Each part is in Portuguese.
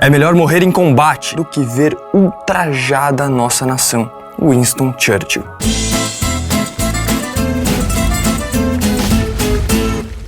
É melhor morrer em combate do que ver ultrajada a nossa nação. Winston Churchill.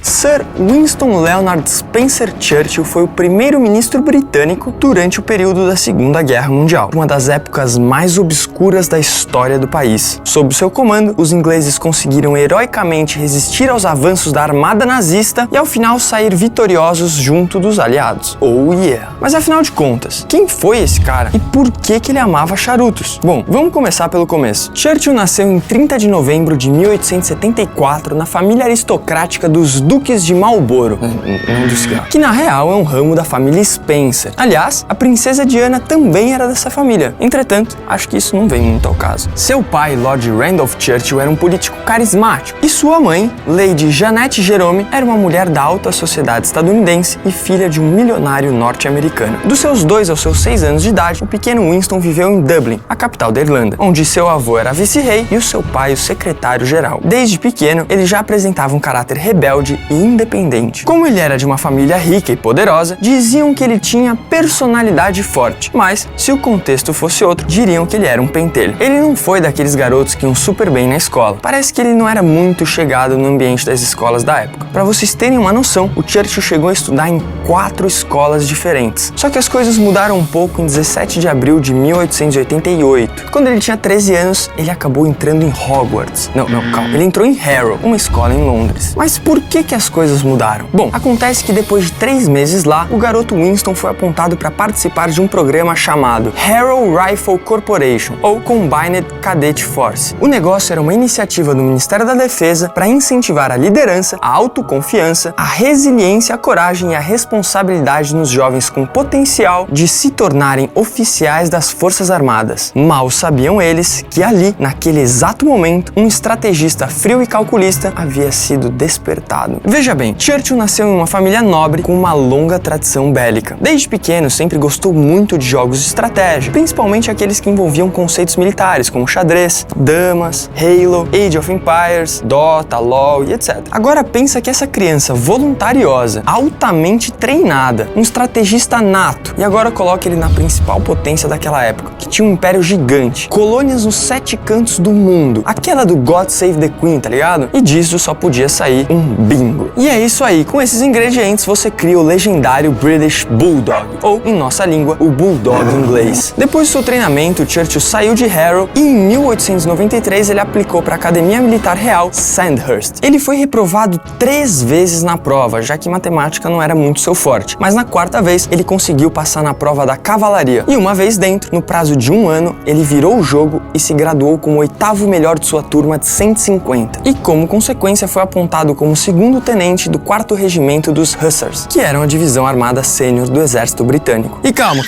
Sir Winston Leonard Spencer Churchill foi o primeiro-ministro britânico durante o período da Segunda Guerra Mundial, uma das épocas mais obscuras da história do país. Sob seu comando, os ingleses conseguiram heroicamente resistir aos avanços da armada nazista e ao final sair vitoriosos junto dos aliados. Oh yeah! Mas afinal de contas, quem foi esse cara e por que ele amava charutos? Bom, vamos começar pelo começo. Churchill nasceu em 30 de novembro de 1874 na família aristocrática dos Duques de Marlborough, não do cigarro, que na real é um ramo da família Spencer. Aliás, a princesa Diana também era dessa família. Entretanto, acho que isso não vem muito ao caso. Seu pai, Lord Randolph Churchill, era um político carismático e sua mãe, Lady Janet Jerome, era uma mulher da alta sociedade estadunidense e filha de um milionário norte-americano. Dos seus 2 aos seus 6 anos de idade, o pequeno Winston viveu em Dublin, a capital da Irlanda, onde seu avô era vice-rei e o seu pai o secretário-geral. Desde pequeno, ele já apresentava um caráter rebelde e independente. Como ele era de uma família rica e poderosa, diziam que ele tinha personalidade forte, mas se o contexto fosse outro, diriam que ele era um pentelho. Ele não foi daqueles garotos que iam super bem na escola. Parece que ele não era muito chegado no ambiente das escolas da época. Para vocês terem uma noção, o Churchill chegou a estudar em 4 escolas diferentes. Só que as coisas mudaram um pouco em 17 de abril de 1888. Quando ele tinha 13 anos, ele acabou entrando em Hogwarts. Não, calma. Ele entrou em Harrow, uma escola em Londres. Mas por que as coisas mudaram? Bom, acontece que depois de 3 meses lá, o garoto Winston foi apontado para participar de um programa chamado Harrow Rifle Corporation, ou Combined Cadet Force. O negócio era uma iniciativa do Ministério da Defesa para incentivar a liderança, a autoconfiança, a resiliência, a coragem e a responsabilidade nos jovens com potencial de se tornarem oficiais das Forças Armadas. Mal sabiam eles que ali, naquele exato momento, um estrategista frio e calculista havia sido despertado. Veja bem, Churchill nasceu em uma família nobre com uma longa tradição bélica. Desde pequeno, sempre gostou muito de jogos de estratégia, principalmente aqueles que envolviam conceitos militares, como xadrez, damas, Halo, Age of Empires, Dota, LoL e etc. Agora pensa que essa criança voluntariosa, altamente treinada, um estrategista nato, e agora coloca ele na principal potência daquela época, que tinha um império gigante, colônias nos 7 cantos do mundo, aquela do God Save the Queen, tá ligado? E disso só podia sair um bingo. E é isso aí, com esses ingredientes você cria o legendário British Bulldog, ou em nossa língua, o Bulldog inglês. Depois do seu treinamento, Churchill saiu de Harrow e em 1893 ele aplicou para a Academia Militar Real Sandhurst. Ele foi reprovado 3 vezes na prova, já que matemática não era muito seu forte, mas na 4ª vez ele conseguiu passar na prova da cavalaria. E uma vez dentro, no prazo de 1 ano, ele virou o jogo e se graduou como o 8º melhor de sua turma de 150. E como consequência foi apontado como segundo tenente do 4º Regimento dos Hussars, que era uma divisão armada sênior do exército britânico. E calma,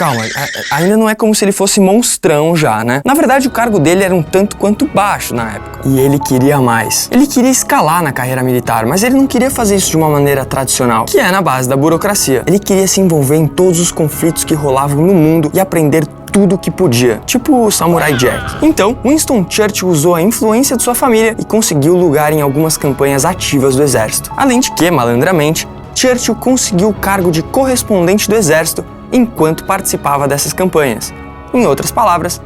ainda não é como se ele fosse monstrão já, né? Na verdade, o cargo dele era um tanto quanto baixo na época. E ele queria mais. Ele queria escalar na carreira militar, mas ele não queria fazer isso de uma maneira tradicional, que é na base da burocracia. Ele queria se envolver em todos os conflitos que rolavam no mundo e aprender tudo o que podia, tipo o Samurai Jack. Então, Winston Churchill usou a influência de sua família e conseguiu lugar em algumas campanhas ativas do exército. Além de que, malandramente, Churchill conseguiu o cargo de correspondente do exército enquanto participava dessas campanhas. Em outras palavras,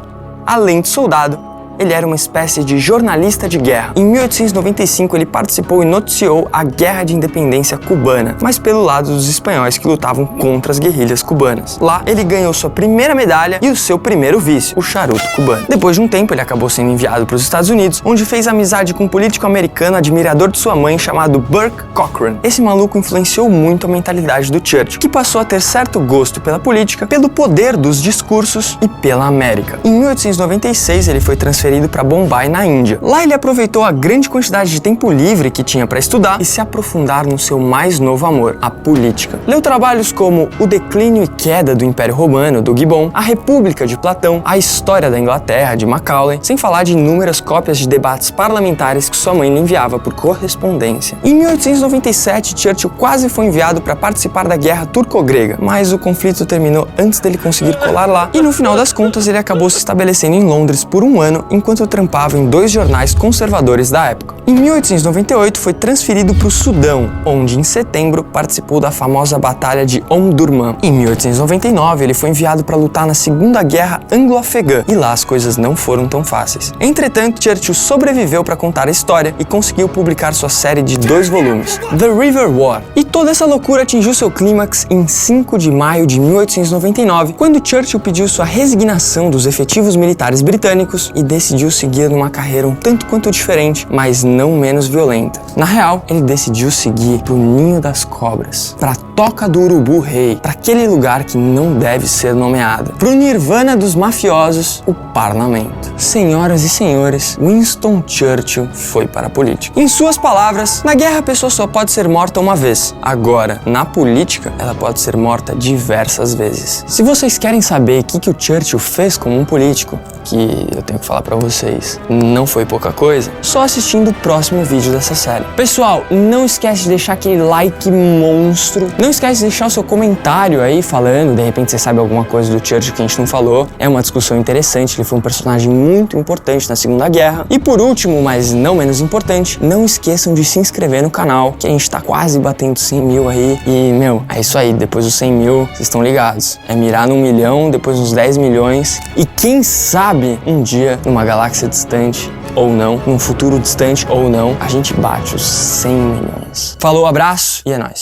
além de soldado, ele era uma espécie de jornalista de guerra. Em 1895, ele participou e noticiou a Guerra de Independência Cubana, mas pelo lado dos espanhóis que lutavam contra as guerrilhas cubanas. Lá, ele ganhou sua primeira medalha e o seu primeiro vício, o charuto cubano. Depois de um tempo, ele acabou sendo enviado para os Estados Unidos, onde fez amizade com um político americano admirador de sua mãe chamado Burke Cochran. Esse maluco influenciou muito a mentalidade do Churchill, que passou a ter certo gosto pela política, pelo poder dos discursos e pela América. Em 1896, ele foi transferido para Bombay, na Índia. Lá ele aproveitou a grande quantidade de tempo livre que tinha para estudar e se aprofundar no seu mais novo amor, a política. Leu trabalhos como O Declínio e Queda do Império Romano, do Gibbon, A República de Platão, A História da Inglaterra, de Macaulay, sem falar de inúmeras cópias de debates parlamentares que sua mãe lhe enviava por correspondência. Em 1897, Churchill quase foi enviado para participar da Guerra Turco-Grega, mas o conflito terminou antes dele conseguir colar lá e no final das contas ele acabou se estabelecendo em Londres por 1 ano enquanto trampava em 2 jornais conservadores da época. Em 1898 foi transferido para o Sudão, onde em setembro participou da famosa Batalha de Omdurman. Em 1899 ele foi enviado para lutar na Segunda Guerra Anglo-Afegã, e lá as coisas não foram tão fáceis. Entretanto, Churchill sobreviveu para contar a história e conseguiu publicar sua série de 2 volumes, The River War. E toda essa loucura atingiu seu clímax em 5 de maio de 1899, quando Churchill pediu sua resignação dos efetivos militares britânicos e decidiu seguir numa carreira um tanto quanto diferente, mas não menos violenta. Na real, ele decidiu seguir pro Ninho das Cobras, pra Toca do Urubu Rei, pra aquele lugar que não deve ser nomeado, pro Nirvana dos mafiosos, o Parlamento. Senhoras e senhores, Winston Churchill foi para a política. Em suas palavras, na guerra a pessoa só pode ser morta uma vez. Agora, na política, ela pode ser morta diversas vezes. Se vocês querem saber o que o Churchill fez como um político, que eu tenho que falar pra vocês, não foi pouca coisa, só assistindo o próximo vídeo dessa série. Pessoal, não esquece de deixar aquele like monstro. Não esquece de deixar o seu comentário aí falando, de repente você sabe alguma coisa do Churchill que a gente não falou. É uma discussão interessante, ele foi um personagem muito importante na Segunda Guerra. E por último, mas não menos importante, não esqueçam de se inscrever no canal, que a gente tá quase batendo 100 mil aí. E, é isso aí, depois dos 100 mil, vocês estão ligados. É mirar no 1 milhão, depois uns 10 milhões. E quem sabe, um dia, numa galáxia distante, ou não, num futuro distante ou não, a gente bate os 100 milhões. Falou, abraço e é nóis.